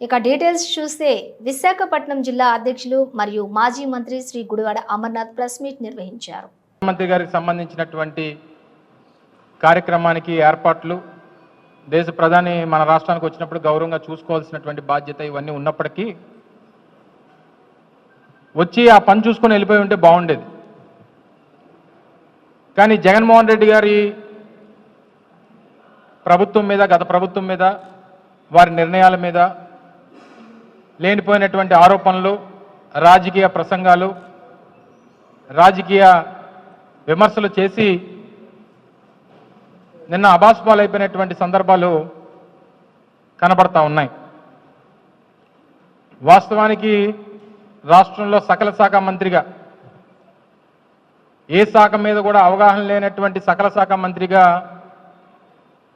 ఇక డీటెయిల్స్ చూస్తే విశాఖపట్నం జిల్లా అధ్యక్షులు మరియు మాజీ మంత్రి శ్రీ గుడివాడ అమర్నాథ్ ప్రెస్ మీట్ నిర్వహించారు. మంత్రి గారికి సంబంధించినటువంటి కార్యక్రమానికి ఏర్పాట్లు దేశ ప్రధాని మన రాష్ట్రానికి వచ్చినప్పుడు గౌరవంగా చూసుకోవాల్సినటువంటి బాధ్యత ఇవన్నీ ఉన్నప్పటికీ వచ్చి ఆ పని చూసుకొని వెళ్ళిపోయి ఉంటే బాగుండేది. కానీ జగన్మోహన్ రెడ్డి గారి ప్రభుత్వం మీద, గత ప్రభుత్వం మీద, వారి నిర్ణయాల మీద లేనిపోయినటువంటి ఆరోపణలు, రాజకీయ ప్రసంగాలు, రాజకీయ విమర్శలు చేసి నిన్న అబాస్పాలు అయిపోయినటువంటి సందర్భాలు కనబడతా ఉన్నాయి. వాస్తవానికి రాష్ట్రంలో సకల శాఖ మంత్రిగా, ఏ శాఖ మీద కూడా అవగాహన లేనటువంటి సకల శాఖ మంత్రిగా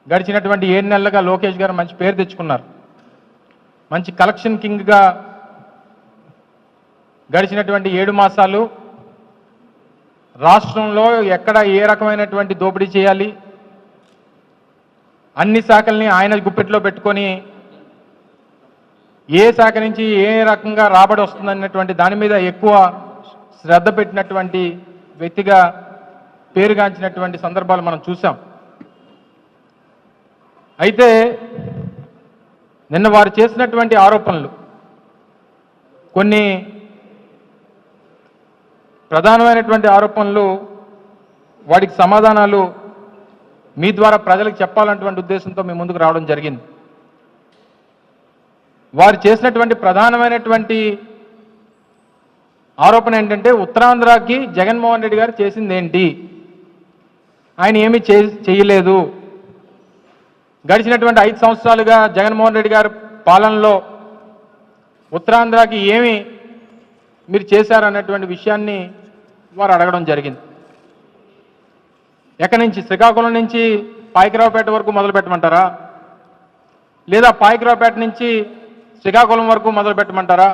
గడిచినటువంటి 7 నెలలుగా లోకేష్ గారు మంచి పేరు తెచ్చుకున్నారు. మంచి కలెక్షన్ కింగ్గా గడిచినటువంటి 7 మాసాలు రాష్ట్రంలో ఎక్కడ ఏ రకమైనటువంటి దోపిడీ చేయాలి, అన్ని శాఖల్ని ఆయన గుప్పెట్లో పెట్టుకొని ఏ శాఖ నుంచి ఏ రకంగా రాబడి వస్తుందన్నటువంటి దాని మీద ఎక్కువ శ్రద్ధ పెట్టినటువంటి వ్యక్తిగా పేరుగాంచినటువంటి సందర్భాలు మనం చూసాం. అయితే నిన్న వారు చేసినటువంటి ఆరోపణలు, కొన్ని ప్రధానమైనటువంటి ఆరోపణలు, వాటికి సమాధానాలు మీ ద్వారా ప్రజలకు చెప్పాలన్నటువంటి ఉద్దేశంతో మీ ముందుకు రావడం జరిగింది. వారు చేసినటువంటి ప్రధానమైనటువంటి ఆరోపణ ఏంటంటే, ఉత్తరాంధ్రకి జగన్మోహన్ రెడ్డి గారు చేసింది ఏంటి, ఆయన ఏమీ చేయలేదు, గడిచినటువంటి 5 సంవత్సరాలుగా జగన్మోహన్ రెడ్డి గారి పాలనలో ఉత్తరాంధ్రకి ఏమి మీరు చేశారన్నటువంటి విషయాన్ని వారు అడగడం జరిగింది. ఎక్కడి నుంచి, శ్రీకాకుళం నుంచి పాయకరావుపేట వరకు మొదలు పెట్టమంటారా, లేదా పాయకరావుపేట నుంచి శ్రీకాకుళం వరకు మొదలు పెట్టమంటారా?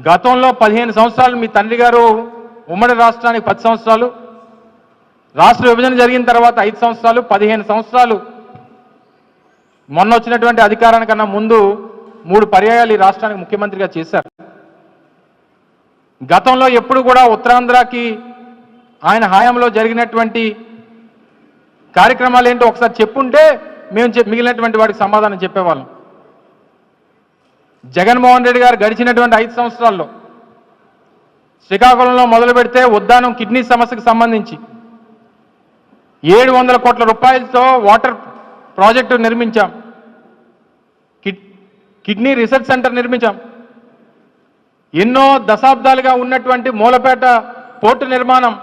గతంలో 15 సంవత్సరాలు మీ తండ్రి గారు ఉమ్మడి రాష్ట్రానికి 10 సంవత్సరాలు, రాష్ట్ర విభజన జరిగిన తర్వాత 5 సంవత్సరాలు, 15 సంవత్సరాలు మొన్న వచ్చినటువంటి అధికారానికన్నా ముందు 3 పర్యాయాలు ఈ రాష్ట్రానికి ముఖ్యమంత్రిగా చేశారు. గతంలో ఎప్పుడు కూడా ఉత్తరాంధ్రకి ఆయన హయాంలో జరిగినటువంటి కార్యక్రమాలు ఏంటో ఒకసారి చెప్పుంటే మేము మిగిలినటువంటి వాడికి సమాధానం చెప్పేవాళ్ళం. జగన్మోహన్ రెడ్డి గారు గడిచినటువంటి 5 సంవత్సరాల్లో శ్రీకాకుళంలో మొదలు పెడితే ఉద్దానం కిడ్నీ సమస్యకు సంబంధించి 700 కోట్ల రూపాయలతో వాటర్ ప్రాజెక్టు నిర్మించాం, కిడ్నీ రీసెర్చ్ సెంటర్ నిర్మించాం. ఎన్నో దశాబ్దాలుగా ఉన్నటువంటి మూలపేట పోర్టు నిర్మాణం